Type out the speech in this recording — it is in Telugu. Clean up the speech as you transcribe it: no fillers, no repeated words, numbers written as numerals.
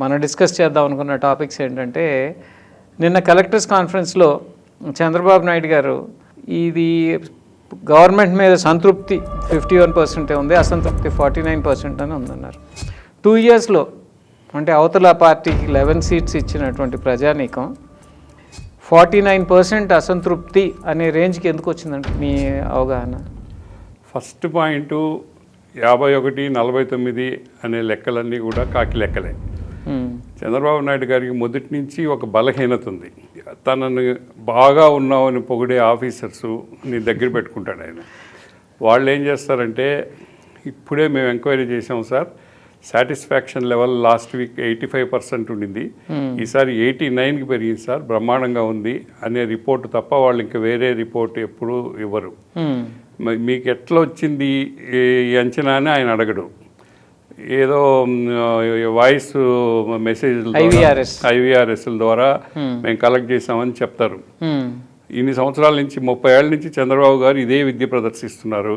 మనం డిస్కస్ చేద్దాం అనుకున్న టాపిక్స్ ఏంటంటే నిన్న కలెక్టర్స్ కాన్ఫరెన్స్లో చంద్రబాబు నాయుడు గారు ఇది గవర్నమెంట్ మీద సంతృప్తి 51% ఉంది, అసంతృప్తి 49% అని ఉందన్నారు. 2 yearsలో అంటే అవతల పార్టీకి 11 seats ఇచ్చినటువంటి ప్రజానీకం 49% అసంతృప్తి అనే రేంజ్కి ఎందుకు వచ్చిందంటే మీ అవగాహన? ఫస్ట్ పాయింట్ 51, 49 అనే లెక్కలన్నీ కూడా కాకి లెక్కలే. చంద్రబాబు నాయుడు గారికి మొదటి నుంచి ఒక బలహీనత ఉంది. తనను బాగా ఉన్నామని పొగిడే ఆఫీసర్సు నీ దగ్గర పెట్టుకుంటాడు ఆయన. వాళ్ళు ఏం చేస్తారంటే, ఇప్పుడే మేము ఎంక్వైరీ చేసాం sir, satisfaction level last week 85% ఉండింది, ఈసారి 89కి పెరిగింది సార్, బ్రహ్మాండంగా ఉంది అనే రిపోర్టు తప్ప వాళ్ళు ఇంకా వేరే రిపోర్ట్ ఎప్పుడూ ఇవ్వరు. మీకు ఎట్లా వచ్చింది ఈ అంచనా అని ఆయన అడగడు. ఏదో వాయిస్ మెసేజ్ ఐవీఆర్ఎస్ల ద్వారా మేము కలెక్ట్ చేసామని చెప్తారు. ఇన్ని సంవత్సరాల నుంచి 30 ఏళ్ళ నుంచి చంద్రబాబు గారు ఇదే విద్య ప్రదర్శిస్తున్నారు.